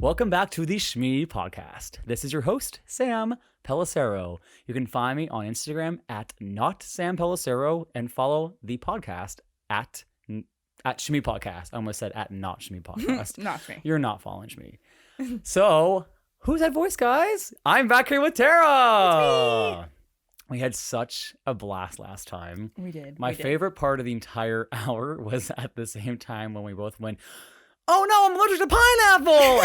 welcome back to the Shmee podcast. This is your host, Sam Pellicero. You can find me on Instagram at @NotSamPellicero and follow the podcast at Shmee Podcast. I almost said at Not Shmee Podcast. Not Shmee. You're not following Shmee. So, who's that voice, guys? I'm back here with Tara. We had such a blast last time. We did. My favorite part of the entire hour was at the same time when we both went, oh no, I'm allergic to pineapple!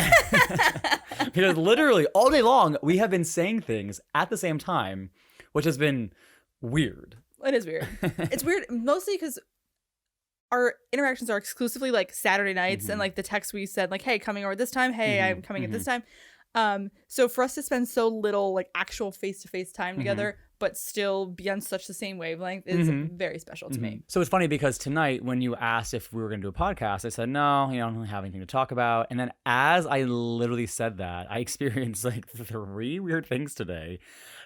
Because literally all day long, we have been saying things at the same time, which has been weird. It is weird. It's weird mostly because our interactions are exclusively like Saturday nights and like the text we said like, hey, coming over this time. Hey, I'm coming at this time. So for us to spend so little like actual face-to-face time together, but still be on such the same wavelength is very special to me. So it's funny because tonight when you asked if we were going to do a podcast, I said, no, I don't really have anything to talk about. And then as I literally said that, I experienced like 3 weird things today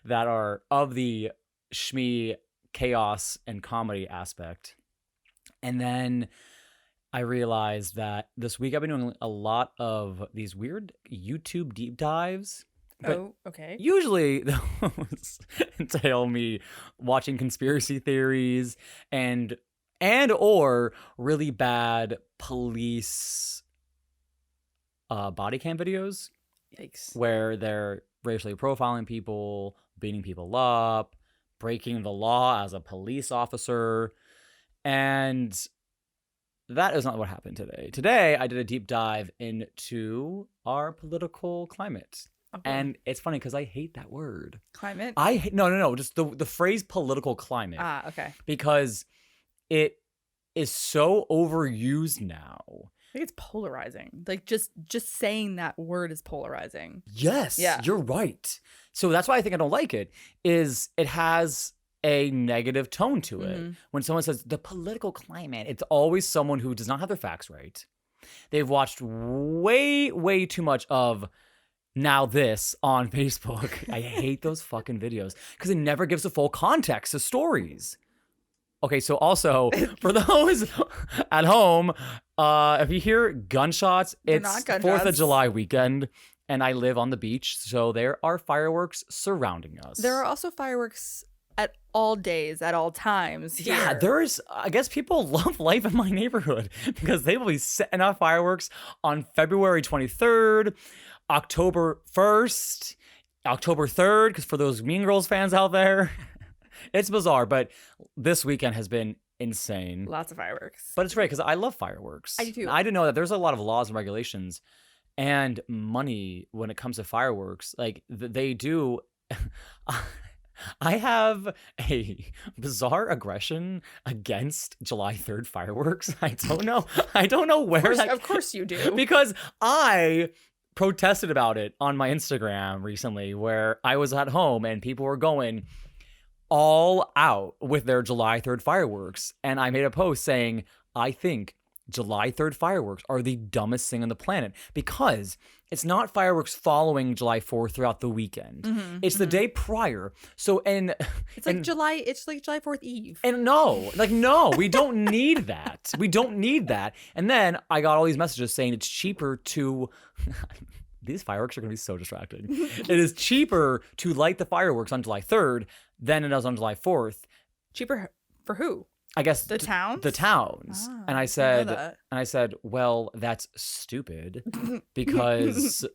that are of the Shmee chaos and comedy aspect. And then I realized that this week I've been doing a lot of these weird YouTube deep dives. But okay. Usually those entail me watching conspiracy theories and or really bad police body cam videos. Yikes. Where they're racially profiling people, beating people up, breaking the law as a police officer. And that is not what happened today. Today, I did a deep dive into our political climate. Okay. And it's funny because I hate that word. Climate? No. Just the phrase political climate. Ah, okay. Because it is so overused now. I think it's polarizing. Like just saying that word is polarizing. Yes. Yeah. You're right. So that's why I think I don't like it, is it has a negative tone to it. When someone says the political climate, it's always someone who does not have their facts right. They've watched way too much of Now This on Facebook. I hate those fucking videos because it never gives the full context to stories. Okay, so also for those at home, if you hear gunshots, it's 4th of July weekend. And I live on the beach, so there are fireworks surrounding us. There are also fireworks at all days, at all times. Here. Yeah, there's, I guess people love life in my neighborhood because they will be setting off fireworks on February 23rd, October 1st, October 3rd, because for those Mean Girls fans out there, it's bizarre, but this weekend has been insane. Lots of fireworks. But it's great because I love fireworks. I do too. I didn't know that there's a lot of laws and regulations and money when it comes to fireworks. Like they do. I have a bizarre aggression against July 3rd fireworks. I don't know where Of course you do. Because I protested about it on my Instagram recently where I was at home and people were going all out with their July 3rd fireworks. And I made a post saying, I think July 3rd fireworks are the dumbest thing on the planet because it's not fireworks following July 4th throughout the weekend. It's the day prior. So, it's like July 4th Eve. And no, we don't need that. We don't need that. And then I got all these messages saying it's cheaper to, these fireworks are going to be so distracting. It is cheaper to light the fireworks on July 3rd than it is on July 4th. Cheaper for who? I guess the towns. The towns. Ah, and I said, well, that's stupid because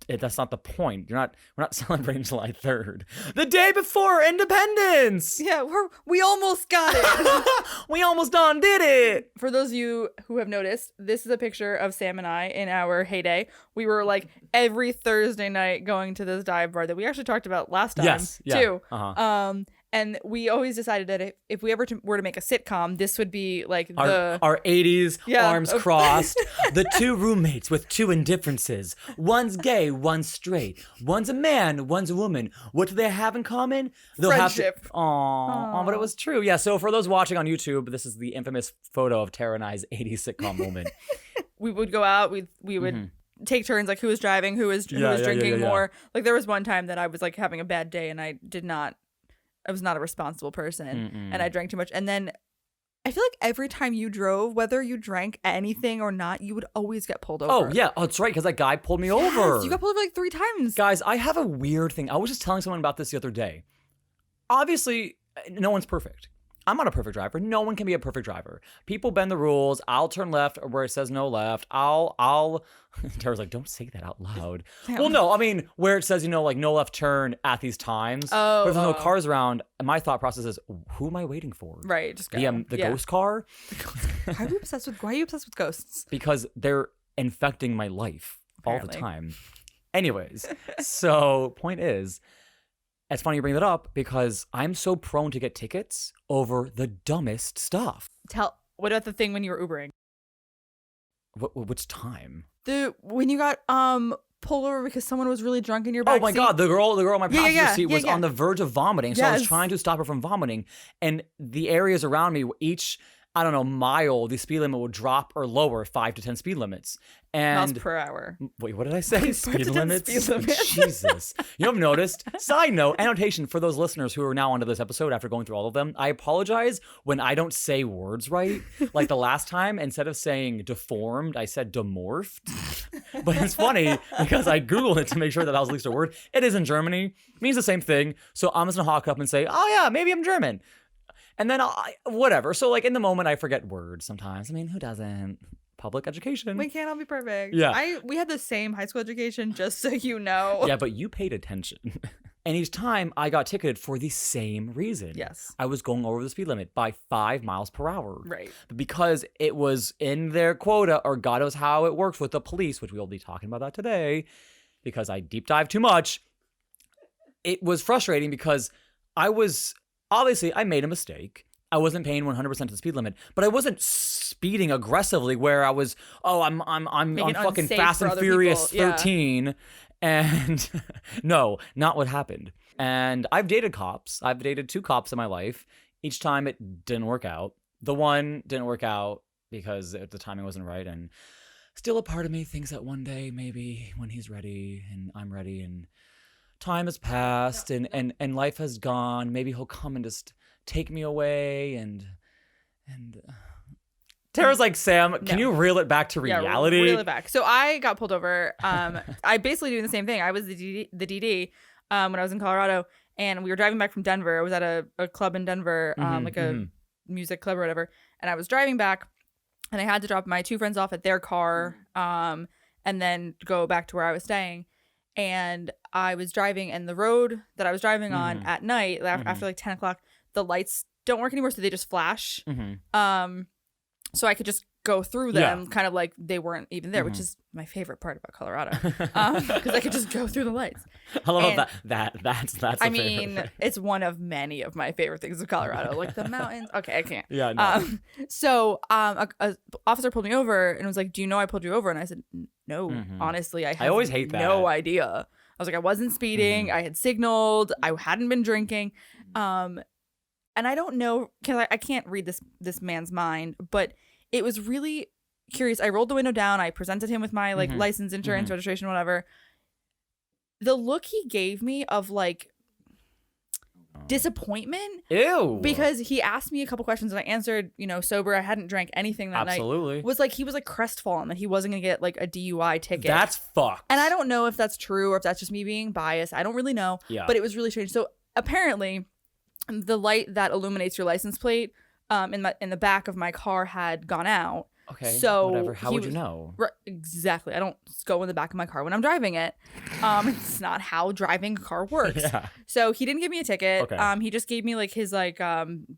that's not the point. We're not celebrating July 3rd. The day before Independence. Yeah, we almost got it. We almost done did it. For those of you who have noticed, this is a picture of Sam and I in our heyday. We were like every Thursday night going to this dive bar that we actually talked about last time too. And we always decided that if we ever were to make a sitcom, this would be like our 80s, arms crossed. The 2 roommates with 2 indifferences. One's gay, one's straight. One's a man, one's a woman. What do they have in common? They'll Friendship. Aww, but it was true. Yeah, so for those watching on YouTube, this is the infamous photo of Tara and I's 80s sitcom moment. We would go out, we would take turns, like who was driving, who was drinking more. Like there was one time that I was like having a bad day and I was not a responsible person and I drank too much. And then I feel like every time you drove, whether you drank anything or not, you would always get pulled over. Oh, yeah. Oh, that's right, because that guy pulled me over. You got pulled over like 3 times. Guys, I have a weird thing. I was just telling someone about this the other day. Obviously, no one's perfect. I'm not a perfect driver. No one can be a perfect driver. People bend the rules. I'll turn left where it says no left. I'll Tara's like, don't say that out loud. Damn. Well, no, I mean, where it says, like no left turn at these times. Oh, but if there's no cars around, my thought process is, who am I waiting for? Right, just go. The ghost car? Why are you obsessed with ghosts? Because they're infecting my life Apparently. all the time. Anyways, so point is, it's funny you bring that up because I'm so prone to get tickets over the dumbest stuff. What about the thing when you were Ubering? Which time? When you got pulled over because someone was really drunk in your backseat. Oh my God, the girl in my passenger seat was yeah. on the verge of vomiting. So I was trying to stop her from vomiting. And the areas around me, each, I don't know, mile, the speed limit would drop or lower 5 to 10 speed limits. And miles per hour. Wait, what did I say? Speed limits? Speed limits. Jesus. You know, I've noticed. Side note, annotation for those listeners who are now onto this episode after going through all of them. I apologize when I don't say words right. Like the last time, instead of saying deformed, I said demorphed. But it's funny because I Googled it to make sure that was at least a word. It is in Germany. It means the same thing. So I'm just going to hawk up and say, oh yeah, maybe I'm German. And then whatever. So like in the moment, I forget words sometimes. I mean, who doesn't? Public education. We can't all be perfect. Yeah. We had the same high school education, just so you know. Yeah, but you paid attention. And each time I got ticketed for the same reason. Yes. I was going over the speed limit by 5 miles per hour. Right. Because it was in their quota, or God knows how it works with the police, which we'll be talking about that today, because I deep dive too much. It was frustrating because obviously I made a mistake. I wasn't paying 100% of the speed limit, but I wasn't speeding aggressively where I was, I'm fucking Fast and Furious 13. And no, not what happened. And I've dated cops. I've dated 2 cops in my life. Each time it didn't work out. The one didn't work out because the timing wasn't right. And still a part of me thinks that one day, maybe when he's ready and I'm ready and time has passed and life has gone, maybe he'll come and just take me away and Tara's like, Sam, can you reel it back to reality? Yeah, reel it back. So I got pulled over. I basically doing the same thing. I was the DD when I was in Colorado, and we were driving back from Denver. I was at a club in Denver, a music club or whatever, and I was driving back, and I had to drop my 2 friends off at their car, and then go back to where I was staying. And I was driving, and the road that I was driving on at night, after like 10 o'clock, the lights don't work anymore, so they just flash. So I could just go through them, kind of like they weren't even there, which is my favorite part about Colorado, because I could just go through the lights. I love that's. I mean, it's one of many of my favorite things of Colorado, like the mountains. Okay, I can't. Yeah. No. So a officer pulled me over and was like, "Do you know I pulled you over?" And I said, "No, honestly, I always hate that. No idea." I was like, "I wasn't speeding. I had signaled. I hadn't been drinking." And I don't know, because I can't read this man's mind, but it was really curious. I rolled the window down. I presented him with my like license, insurance, registration, whatever. The look he gave me of like disappointment. Ew. Because he asked me a couple questions and I answered, sober. I hadn't drank anything that night. Absolutely. He was like crestfallen that he wasn't going to get like a DUI ticket. That's fucked. And I don't know if that's true or if that's just me being biased. I don't really know. Yeah. But it was really strange. So apparently the light that illuminates your license plate in the back of my car had gone out. Okay. So whatever. How would you know? Right, exactly. I don't go in the back of my car when I'm driving it. It's not how driving a car works. Yeah. So he didn't give me a ticket. Okay. He just gave me like his like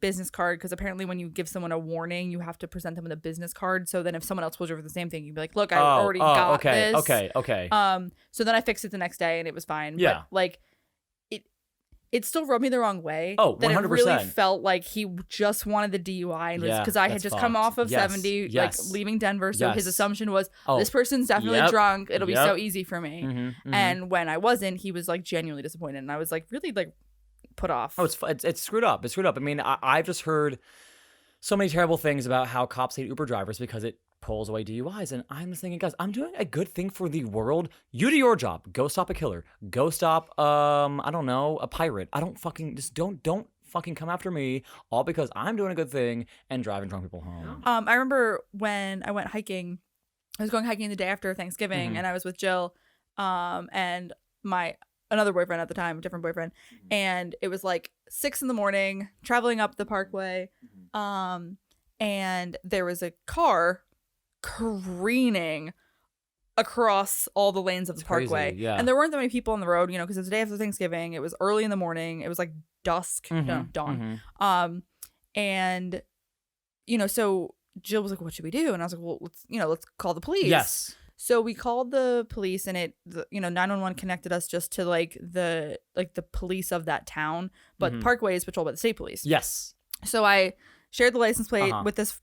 business card, because apparently when you give someone a warning, you have to present them with a business card. So then if someone else pulls you over the same thing, you'd be like, "Look, I already got this." Okay. So then I fixed it the next day and it was fine. Yeah. But like it still rubbed me the wrong way. Oh, 100%. That it really felt like he just wanted the DUI, and because I had just come off of 70, like leaving Denver. So his assumption was, this person's definitely drunk. It'll be so easy for me. And when I wasn't, he was like genuinely disappointed, and I was like really like put off. Oh, it's screwed up. It's screwed up. I mean, I've just heard so many terrible things about how cops hate Uber drivers because it pulls away DUIs. And I'm just thinking, guys, I'm doing a good thing for the world. You do your job. Go stop a killer. Go stop, I don't know, a pirate. I don't fucking, just don't fucking come after me, all because I'm doing a good thing and driving drunk people home. I remember when I went hiking. I was going hiking the day after Thanksgiving, and I was with Jill, and my another boyfriend at the time, a different boyfriend, and it was like 6 a.m, traveling up the parkway, and there was a car careening across all the lanes of the parkway. Crazy, yeah. And there weren't that many people on the road, because it was the day after Thanksgiving. It was early in the morning. It was like dusk, dawn. And so Jill was like, "What should we do?" And I was like, "Well, let's call the police." Yes. So we called the police, and 911 connected us just to like the police of that town, but Parkway is patrolled by the state police. Yes. So I shared the license plate with this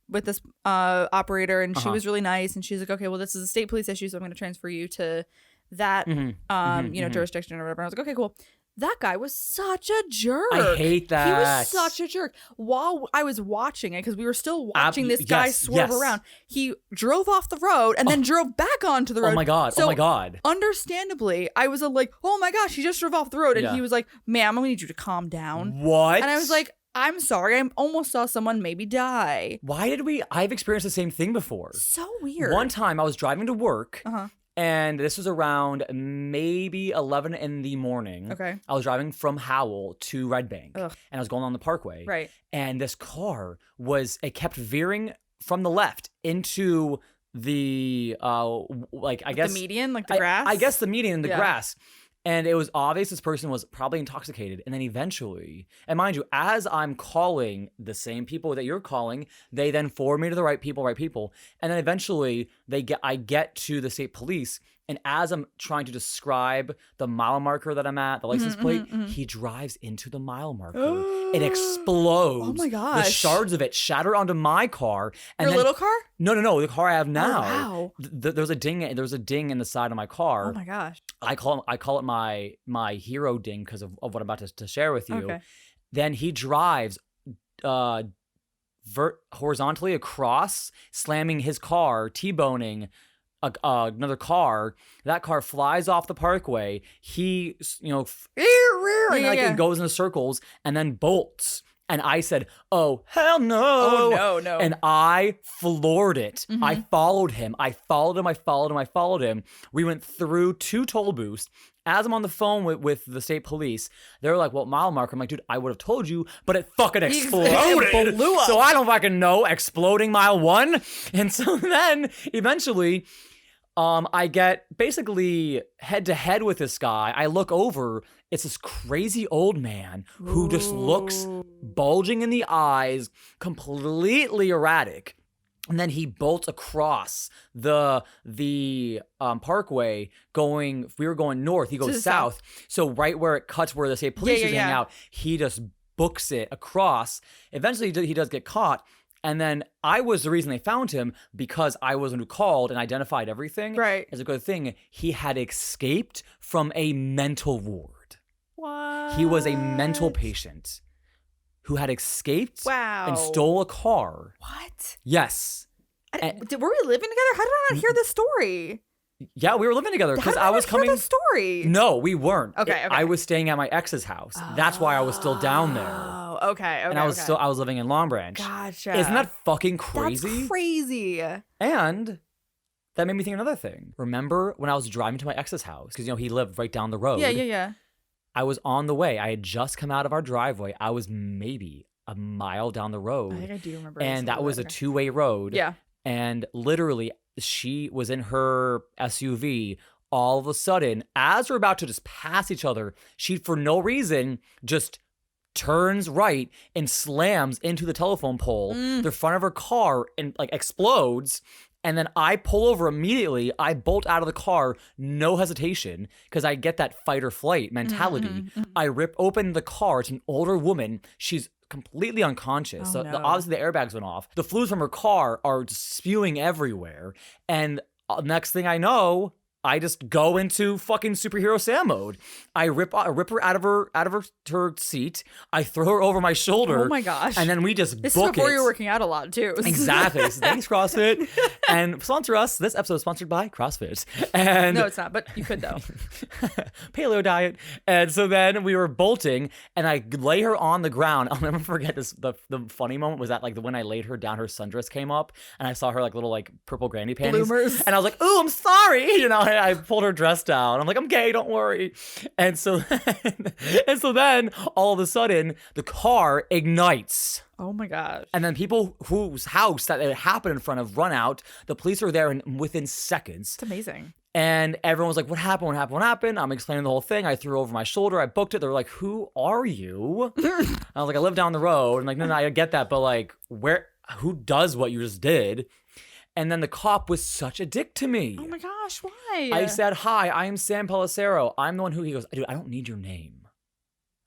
operator, and she was really nice, and she's like, "Okay, well, this is a state police issue, so I'm going to transfer you to that jurisdiction or whatever." And I was like, "Okay, cool." That guy was such a jerk. I hate that. He was such a jerk. While I was watching it, because we were still watching this guy swerve around, he drove off the road and then drove back onto the road. Oh my God. So, oh my God. Understandably, I was like, "Oh my gosh, he just drove off the road." And he was like, "Ma'am, I'm going to need you to calm down." What? And I was like, "I'm sorry. I almost saw someone maybe die." Why did we? I've experienced the same thing before. So weird. One time I was driving to work. And this was around maybe 11 in the morning. Okay. I was driving from Howell to Red Bank. Ugh. And I was going on the parkway. Right. And this car it kept veering from the left into the, I guess. The median, like the grass? I guess the median in the grass. And it was obvious this person was probably intoxicated. And then eventually, and mind you, as I'm calling the same people that you're calling, they then forward me to the right people. And then eventually I get to the state police. And as I'm trying to describe the mile marker that I'm at, the license plate, he drives into the mile marker. It explodes. Oh my gosh. The shards of it shatter onto my car. And Your little car? No, the car I have now. Oh, wow. There's a ding in the side of my car. Oh my gosh. I call it my hero ding because of what I'm about to share with you. Okay. Then he drives horizontally across, slamming his car, T-boning another car. That car flies off the parkway. He, and goes into circles and then bolts. And I said, "Oh, hell no." Oh, no. And I floored it. I followed him. I followed him. We went through 2 toll booths. As I'm on the phone with the state police, they're like, "What mile marker?" I'm like, "Dude, I would have told you, but it fucking exploded." It blew up. So I don't fucking know. Exploding mile 1. And so then eventually I get basically head to head with this guy. I look over. It's this crazy old man who just looks bulging in the eyes, completely erratic. And then he bolts across the parkway we were going north. He goes south. So right where it cuts where the state police is hanging out, he just books it across. Eventually he does get caught. And then I was the reason they found him because I was the one who called and identified everything. Right. As a good thing, he had escaped from a mental ward. What? He was a mental patient who had escaped and Wow. stole a car. What? Yes. Were we living together? How did I not hear this story? Yeah, we were living together because I was coming. Hear the story. No, we weren't. Okay. I was staying at my ex's house. That's why I was still down there. Oh, okay. And I was living in Long Branch. Gotcha. Isn't that fucking crazy? That's crazy. And that made me think of another thing. Remember when I was driving to my ex's house? Because, he lived right down the road. Yeah. I was on the way. I had just come out of our driveway. I was maybe a mile down the road. I think I do remember. And that was a 2-way road. Yeah. And literally, she was in her SUV. All of a sudden, as we're about to just pass each other, she, for no reason, just turns right and slams into the telephone pole. The front of her car and explodes. And then I pull over immediately. I bolt out of the car, no hesitation, because I get that fight or flight mentality. I rip open the car. It's an older woman. She's completely unconscious. Oh, So no. obviously the airbags went off. The fluids from her car are just spewing everywhere. And next thing I know, I just go into fucking superhero Sam mode. I rip her out of her seat. I throw her over my shoulder. Oh my gosh. And then we just This book is before it. you're working out a lot too. Exactly. So thanks, CrossFit. And sponsor us. This episode is sponsored by CrossFit. And No, it's not, but you could though. paleo diet. And so then we were bolting, and I lay her on the ground. I'll never forget this. The funny moment was that like when I laid her down, her sundress came up, and I saw her like little like purple granny panties. Bloomers. And I was like, "Ooh, I'm sorry." You know, I pulled her dress down. I'm like, "I'm gay, don't worry." And so then all of a sudden the car ignites. Oh my gosh. And then people whose house that it happened in front of run out. The police are there within seconds. It's amazing. And everyone was like, what happened? What happened? What happened? I'm explaining the whole thing. I threw over my shoulder. I booked it. They were like, who are you? I was like, I live down the road. And like, no, I get that. But like, who does what you just did? And then the cop was such a dick to me. Oh my gosh, why? I said, hi, I am Sam Pellicero. I'm the one who, he goes, dude, I don't need your name.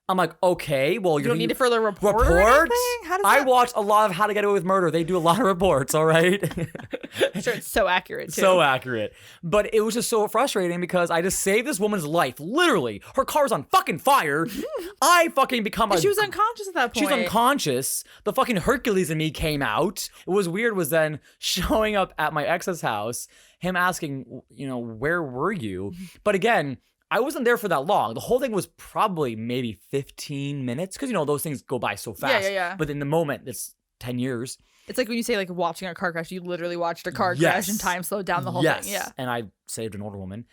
I'm like, okay, well, you don't need to further report or anything? How does I that... watched a lot of How to Get Away with Murder. They do a lot of reports, all right? I'm sure it's so accurate, too. So accurate. But it was just so frustrating because I just saved this woman's life. Literally. Her car's on fucking fire. I fucking become She was unconscious at that point. She's unconscious. The fucking Hercules in me came out. What was weird was then showing up at my ex's house, him asking, you know, where were you? But again, I wasn't there for that long. The whole thing was probably maybe 15 minutes because, you know, those things go by so fast. Yeah. But in the moment, it's 10 years. It's like when you say like watching a car crash, you literally watched a car crash and time slowed down the whole thing. Yeah. And I saved an older woman.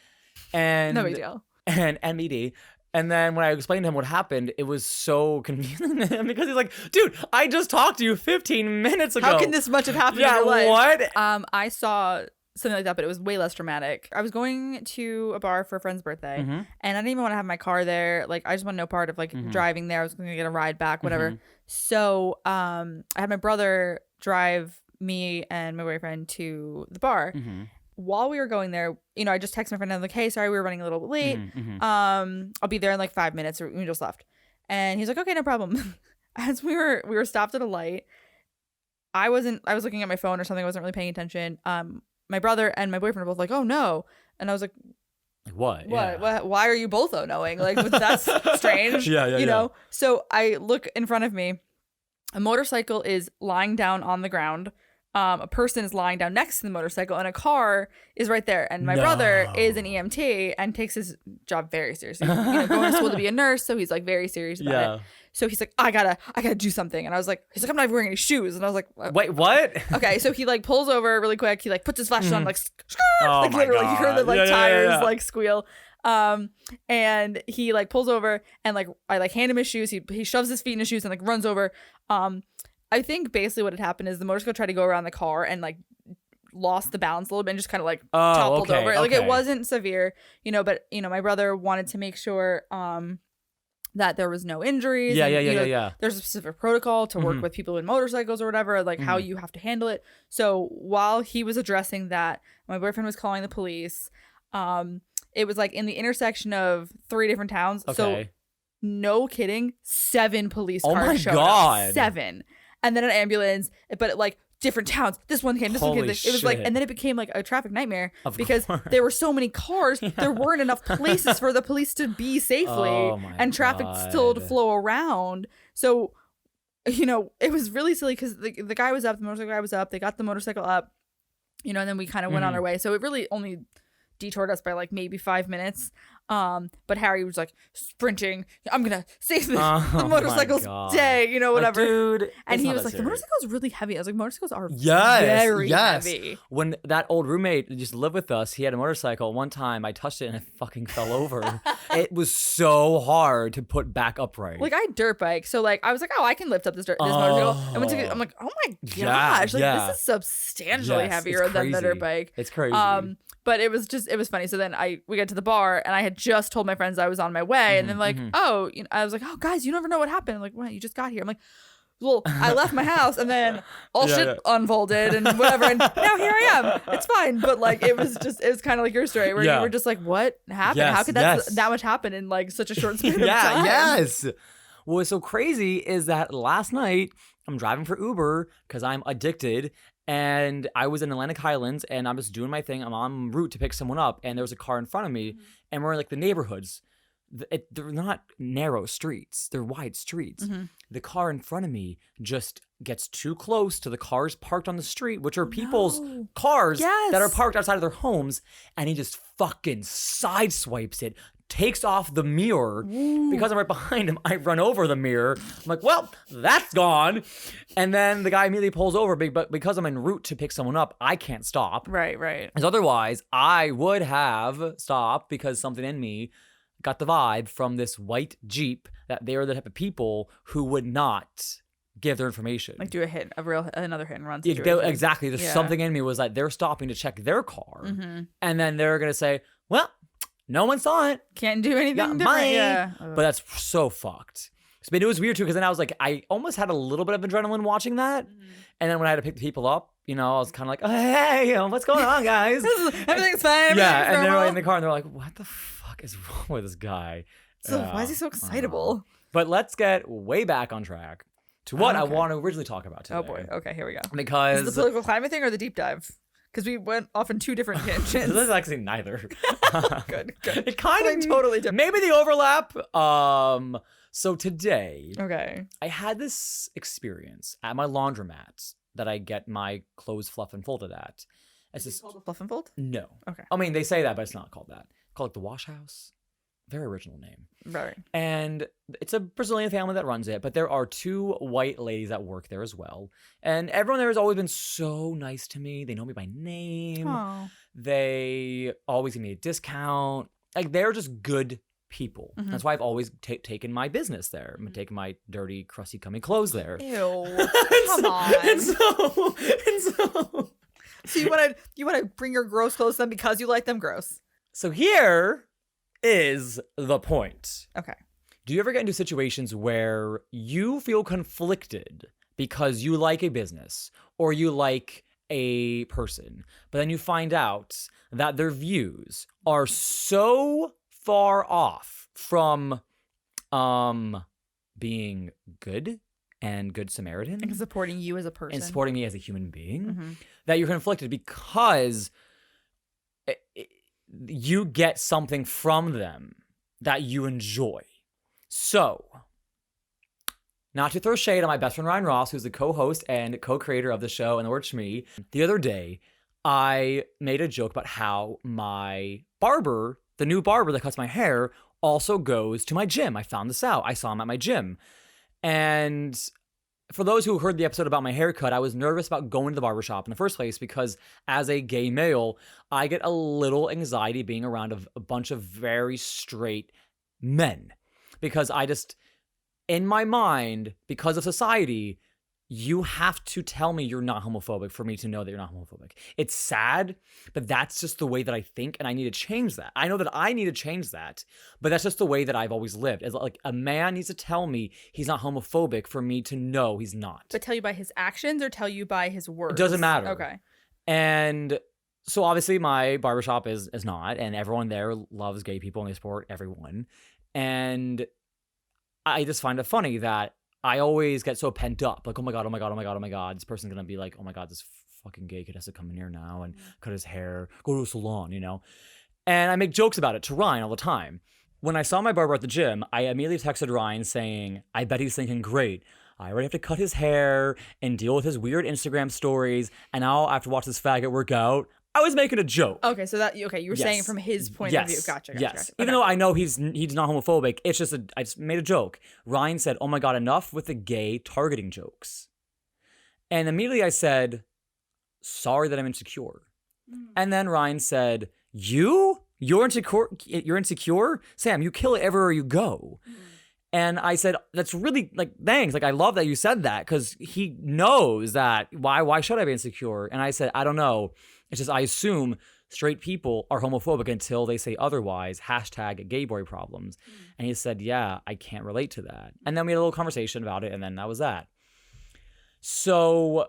And no big deal. And MED. And then when I explained to him what happened, it was so confusing to him because he's like, dude, I just talked to you 15 minutes ago. How can this much have happened in your life? What? I saw something like that, but it was way less dramatic. I was going to a bar for a friend's birthday, and I didn't even want to have my car there. Like, I just want no part of like driving there. I was going to get a ride back, whatever. So I had my brother drive me and my boyfriend to the bar. While we were going there, you know, I just texted my friend. I'm like, hey, sorry, we were running a little bit late. I'll be there in like 5 minutes. Or we just left. And he's like, okay, no problem. As we were stopped at a light, I was looking at my phone or something. I wasn't really paying attention. My brother and my boyfriend were both like, oh no. And I was like, what? Why are you both oh knowing? Like, that's strange. You know? So I look in front of me. A motorcycle is lying down on the ground. A person is lying down next to the motorcycle, and a car is right there. And my brother is an EMT and takes his job very seriously. You know, going to school to be a nurse, so he's like very serious about it. So he's like, I gotta do something. And I was like, he's like, I'm not wearing any shoes. And I was like, wait, what? Okay, so he like pulls over really quick. He like puts his flashes on, like, oh like my literally, God. you hear the like tires like squeal. And he like pulls over, and like I like hand him his shoes. He shoves his feet in his shoes and like runs over. I think basically what had happened is the motorcycle tried to go around the car and like lost the balance a little bit and just kind of like toppled over. Like it wasn't severe, you know, but you know, my brother wanted to make sure that there was no injuries. Yeah. There's a specific protocol to work with people in motorcycles or whatever, like how you have to handle it. So while he was addressing that, my boyfriend was calling the police. It was like in the intersection of 3 different towns. So no kidding, 7 police cars showed up. 7. And then an ambulance, but like different towns. This one came, this one came. It was like, and then it became like a traffic nightmare because there were so many cars. There weren't enough places for the police to be safely, and traffic still to flow around. So, you know, it was really silly because the guy was up, the motorcycle guy was up. They got the motorcycle up, you know, and then we kind of went on our way. So it really only detoured us by like maybe 5 minutes. But Harry was like sprinting. I'm gonna save the motorcycle's day, you know, whatever. Like, dude, and he was like, the motorcycle's really heavy. I was like, motorcycles are very heavy. When that old roommate used to live with us, he had a motorcycle. One time I touched it and it fucking fell over. It was so hard to put back upright. Like I dirt bike, so like I was like, oh, I can lift up this motorcycle. And I'm like, oh my gosh, like this is substantially heavier than the dirt bike. It's crazy. But it was funny. So then we got to the bar and I had just told my friends I was on my way. And then like, oh, you know, I was like, oh guys, you never know what happened. I'm like, what? You just got here. I'm like, well, I left my house and then all shit unfolded and whatever. And now here I am. It's fine. But like, it was kind of like your story where you were just like, what happened? How could that much happen in like such a short span of time? Yes. What's so crazy is that last night I'm driving for Uber because I'm addicted. And I was in Atlantic Highlands, and I'm just doing my thing. I'm en route to pick someone up, and there was a car in front of me, and we're in like the neighborhoods. They're not narrow streets; they're wide streets. The car in front of me just gets too close to the cars parked on the street, which are people's cars that are parked outside of their homes, and he just fucking sideswipes it. Takes off the mirror. Because I'm right behind him. I run over the mirror. I'm like, well, that's gone. And then the guy immediately pulls over. But because I'm en route to pick someone up, I can't stop. Right. Because otherwise, I would have stopped because something in me got the vibe from this white Jeep that they are the type of people who would not give their information. Like do another hit and run situation. Exactly. There's something in me was like they're stopping to check their car. And then they're going to say, well, no one saw it. Can't do anything different. Yeah. But that's so fucked. But it was weird too, because then I was like, I almost had a little bit of adrenaline watching that. And then when I had to pick the people up, I was kind of like, oh, hey, what's going on, guys? Everything's fine. Yeah, and they're like in the car, and they're like, what the fuck is wrong with this guy? So why is he so excitable? But let's get way back on track to what I want to originally talk about today. Oh boy. Okay, here we go. Because is it the political climate thing or the deep dive? Because we went off in two different tangents. This is actually neither. Good. It kind of totally different. Maybe the overlap. So today, I had this experience at my laundromat that I get my clothes fluff and folded at. Is it called a fluff and fold? No. Okay. I mean, they say that, but it's not called that. It's called the Wash House. Very original name. Right. And it's a Brazilian family that runs it, but there are 2 white ladies that work there as well. And everyone there has always been so nice to me. They know me by name. Aww. They always give me a discount. Like, they're just good people. That's why I've always taken my business there. I'm taking my dirty, crusty, cummy clothes there. Ew. Come on. And so. So you want to bring your gross clothes to them because you like them gross. So here is the point. Okay. Do you ever get into situations where you feel conflicted because you like a business or you like a person, but then you find out that their views are so far off from being good and good Samaritan and supporting you as a person and supporting me as a human being that you're conflicted because you get something from them that you enjoy. So, not to throw shade on my best friend Ryan Ross, who's the co-host and co-creator of the show and the word Shmee, the other day, I made a joke about how my barber, the new barber that cuts my hair, also goes to my gym. I found this out. I saw him at my gym. And for those who heard the episode about my haircut, I was nervous about going to the barbershop in the first place because as a gay male, I get a little anxiety being around a bunch of very straight men. Because I just, in my mind, because of society, you have to tell me you're not homophobic for me to know that you're not homophobic. It's sad, but that's just the way that I think, and I need to change that. I know that I need to change that, but that's just the way that I've always lived. It's like a man needs to tell me he's not homophobic for me to know he's not. But tell you by his actions or tell you by his words? It doesn't matter. Okay. And so obviously my barbershop is not, and everyone there loves gay people and they support everyone. And I just find it funny that I always get so pent up, like, oh my God, oh my God, oh my God, oh my God. This person's going to be like, oh my God, this fucking gay kid has to come in here now and cut his hair, go to a salon, you know? And I make jokes about it to Ryan all the time. When I saw my barber at the gym, I immediately texted Ryan saying, I bet he's thinking, great, I already have to cut his hair and deal with his weird Instagram stories, and now I have to watch this faggot work out. I was making a joke. Okay, so you were saying from his point of view. Gotcha. Yes. Even though I know he's not homophobic, it's just I just made a joke. Ryan said, "Oh my God, enough with the gay targeting jokes." And immediately I said, "Sorry that I'm insecure." And then Ryan said, You're insecure? Sam, you kill it everywhere you go." And I said, that's really, like, thanks. Like, I love that you said that because he knows that. Why should I be insecure? And I said, I don't know. It's just I assume straight people are homophobic until they say otherwise. #gayboy problems. And he said, yeah, I can't relate to that. And then we had a little conversation about it, and then that was that. So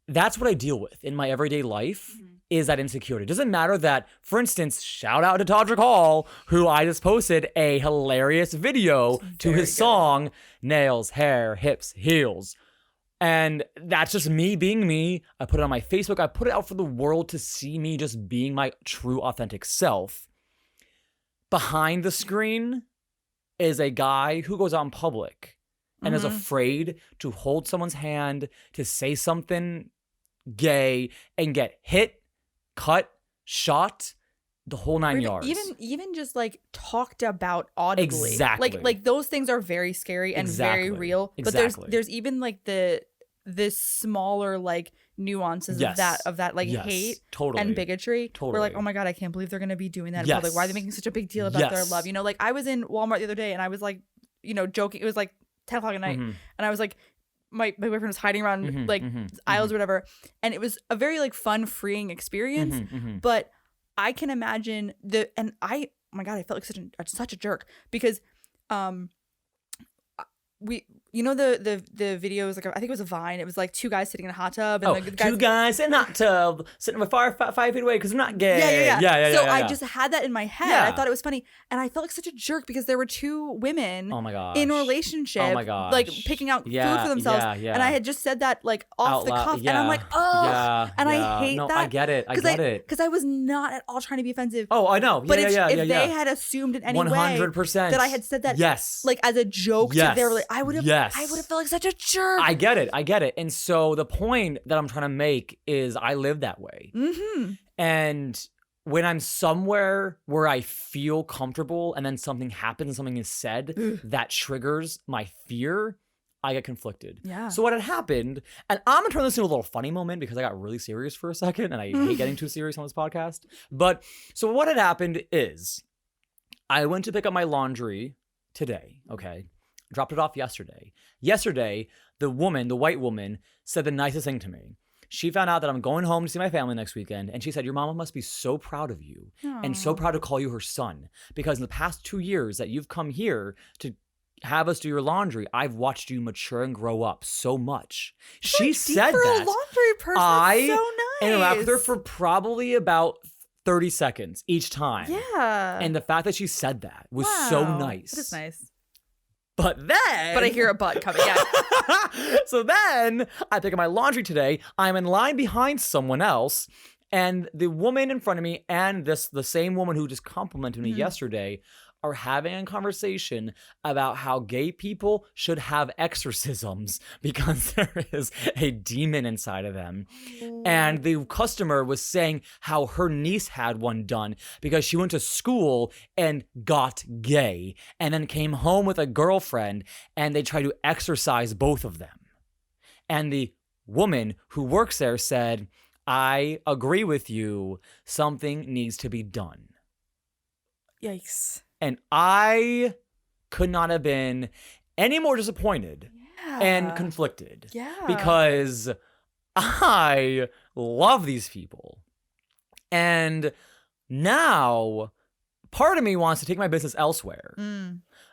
that's what I deal with in my everyday life is that insecurity. It doesn't matter that, for instance, shout out to Todrick Hall, who I just posted a hilarious video to his song, Nails, Hair, Hips, Heels. And that's just me being me. I put it on my Facebook. I put it out for the world to see me just being my true, authentic self. Behind the screen is a guy who goes out in public and is afraid to hold someone's hand, to say something gay, and get hit, cut, shot, the whole 9 yards. Even just like talked about audibly. Exactly. Like those things are very scary and very real. But there's even like this smaller like nuances of that like hate and bigotry. We're like, oh my God, I can't believe they're gonna be doing that in public. Why are they making such a big deal about their love? You know, like I was in Walmart the other day and I was like, you know, joking. It was like 10 o'clock at night, and I was like, my boyfriend was hiding around aisles or whatever, and it was a very like fun, freeing experience. But I can imagine oh my God, I felt like such a jerk because the video was like, I think it was a Vine. It was like two guys sitting in a hot tub. And two guys in a hot tub sitting five feet away because they're not gay. Yeah. So I just had that in my head. Yeah. I thought it was funny. And I felt like such a jerk because there were two women in a relationship, like picking out food for themselves. And I had just said that like off the cuff. And I'm like, oh. I hate that. I get it. Because I was not at all trying to be offensive. Oh, I know. But if they had assumed in any 100% that I had said that like as a joke to their relationship, I would have felt like such a jerk. I get it. And so the point that I'm trying to make is I live that way. And when I'm somewhere where I feel comfortable and then something happens, something is said that triggers my fear, I get conflicted. Yeah. So what had happened, and I'm going to turn this into a little funny moment because I got really serious for a second and I hate getting too serious on this podcast. But so what had happened is I went to pick up my laundry today, okay? Dropped it off yesterday. Yesterday, the white woman, said the nicest thing to me. She found out that I'm going home to see my family next weekend, and she said, your mama must be so proud of you and so proud to call you her son, because in the past 2 years that you've come here to have us do your laundry, I've watched you mature and grow up so much. She said for that. A laundry person. That's so nice. Interacted with her for probably about 30 seconds each time. Yeah. And the fact that she said that was so nice. That is nice. But I hear a but coming, yeah. So then I pick up my laundry today. I'm in line behind someone else, and the woman in front of me and the same woman who just complimented me yesterday are having a conversation about how gay people should have exorcisms because there is a demon inside of them. And the customer was saying how her niece had one done because she went to school and got gay and then came home with a girlfriend and they tried to exorcise both of them. And the woman who works there said, I agree with you. Something needs to be done. Yikes. And I could not have been any more disappointed and conflicted. Yeah. Because I love these people. And now part of me wants to take my business elsewhere.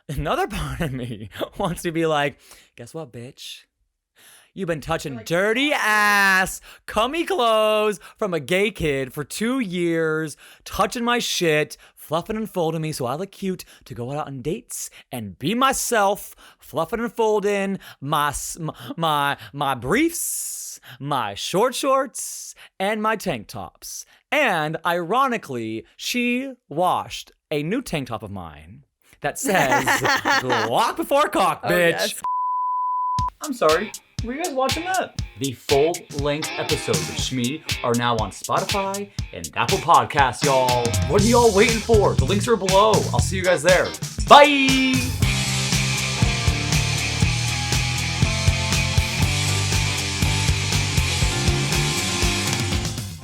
Another part of me wants to be like, guess what, bitch? You've been touching dirty ass, cummy clothes from a gay kid for 2 years, touching my shit, fluffing and folding me so I look cute to go out on dates and be myself, fluffing and folding my briefs, my short shorts, and my tank tops. And ironically, she washed a new tank top of mine that says, walk before cock, bitch. Yes. I'm sorry. Were you guys watching that? The full-length episodes of Shmee are now on Spotify and Apple Podcasts, y'all. What are y'all waiting for? The links are below. I'll see you guys there. Bye!